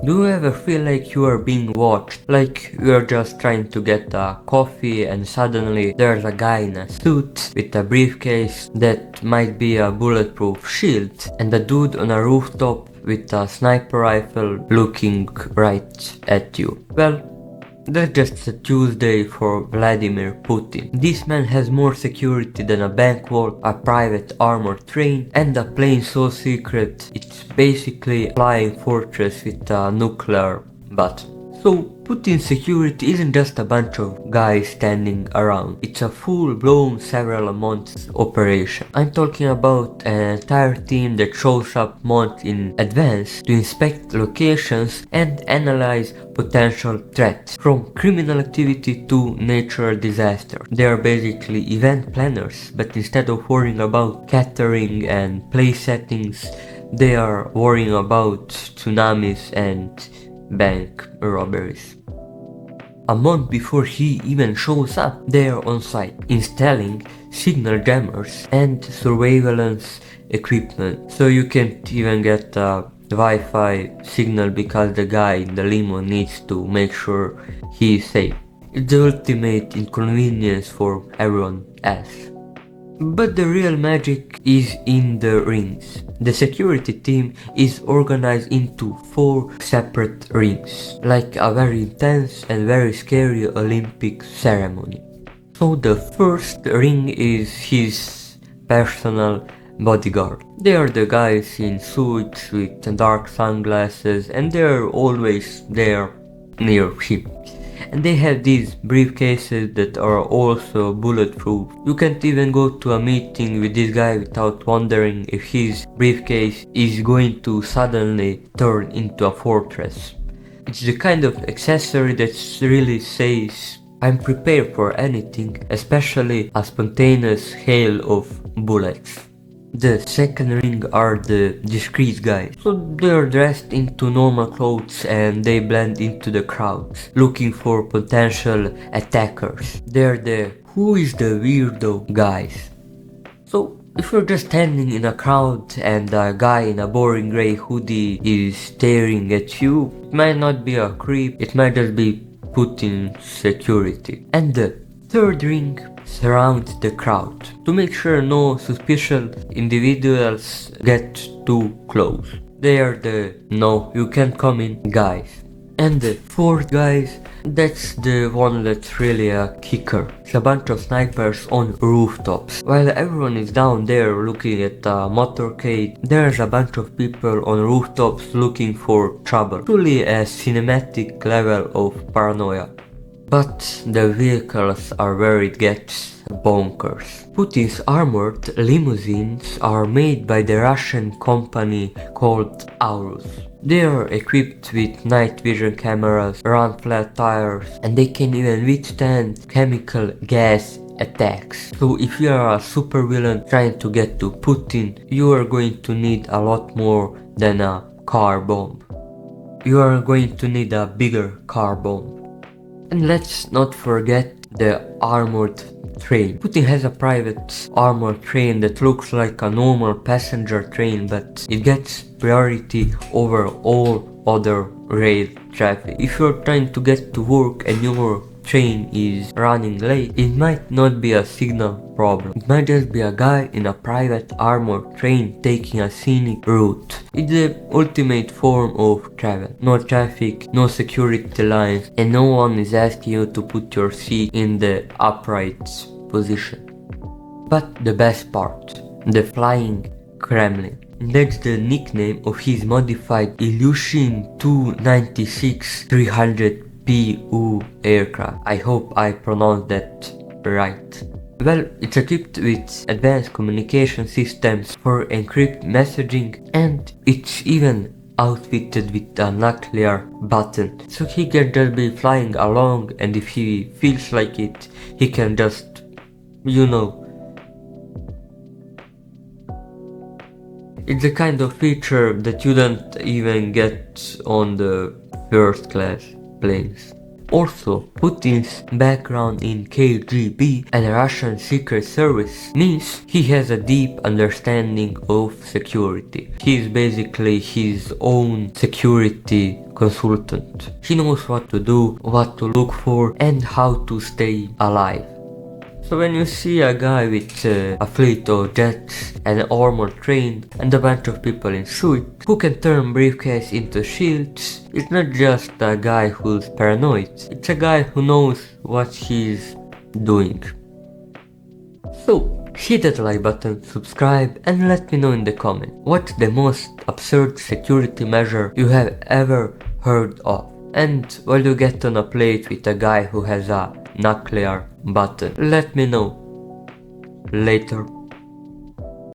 Do you ever feel like you are being watched? Like you are just trying to get a coffee and suddenly there's a guy in a suit with a briefcase that might be a bulletproof shield and a dude on a rooftop with a sniper rifle looking right at you? Well, that's just a Tuesday for Vladimir Putin. This man has more security than a bank vault, a private armored train, and a plane so secret it's basically a flying fortress with a nuclear button. So Putin's security isn't just a bunch of guys standing around, it's a full-blown several months operation. I'm talking about an entire team that shows up months in advance to inspect locations and analyze potential threats, from criminal activity to natural disaster. They are basically event planners, but instead of worrying about catering and place settings, they are worrying about tsunamis and bank robberies. A month before he even shows up, they are on site, installing signal jammers and surveillance equipment, so you can't even get a Wi-Fi signal because the guy in the limo needs to make sure he is safe. It's the ultimate inconvenience for everyone else. But the real magic is in the rings. The security team is organized into 4 separate rings, like a very intense and very scary Olympic ceremony. So the first ring is his personal bodyguard. They are the guys in suits with dark sunglasses and they're always there near him. And they have these briefcases that are also bulletproof. You can't even go to a meeting with this guy without wondering if his briefcase is going to suddenly turn into a fortress. It's the kind of accessory that really says, I'm prepared for anything, especially a spontaneous hail of bullets. The second ring are the discreet guys. So they are dressed into normal clothes and they blend into the crowds, looking for potential attackers. They're the who is the weirdo guys. So if you're just standing in a crowd and a guy in a boring grey hoodie is staring at you, it might not be a creep, it might just be Putin's security. And the third ring surrounds the crowd to make sure no suspicious individuals get too close. They are the no, you can't come in guys. And the fourth guys, that's the one that's really a kicker. It's a bunch of snipers on rooftops. While everyone is down there looking at a motorcade, there's a bunch of people on rooftops looking for trouble. Truly a cinematic level of paranoia. But the vehicles are where it gets bonkers. Putin's armored limousines are made by the Russian company called Aurus. They are equipped with night vision cameras, run flat tires, and they can even withstand chemical gas attacks. So if you are a supervillain trying to get to Putin, you are going to need a lot more than a car bomb. You are going to need a bigger car bomb. And let's not forget the armored train. Putin has a private armored train that looks like a normal passenger train, but it gets priority over all other rail traffic. If you're trying to get to work and your train is running late, it might not be a signal problem. It might just be a guy in a private armored train taking a scenic route. It's the ultimate form of travel. No traffic, no security lines, and no one is asking you to put your seat in the upright position. But the best part, the flying Kremlin. That's the nickname of his modified Ilyushin Tu-96-300 PU aircraft. I hope I pronounced that right. Well, it's equipped with advanced communication systems for encrypted messaging, and it's even outfitted with a nuclear button, so he can just be flying along, and if he feels like it, he can just, it's the kind of feature that you don't even get on the first class planes. Also, Putin's background in KGB and Russian Secret Service means he has a deep understanding of security. He is basically his own security consultant. He knows what to do, what to look for, and how to stay alive. So when you see a guy with a fleet of jets, an armored train, and a bunch of people in suits who can turn briefcase into shields, it's not just a guy who's paranoid, it's a guy who knows what he's doing. So, hit that like button, subscribe, and let me know in the comment what's the most absurd security measure you have ever heard of. And while you get on a plate with a guy who has a nuclear button, let me know. Later.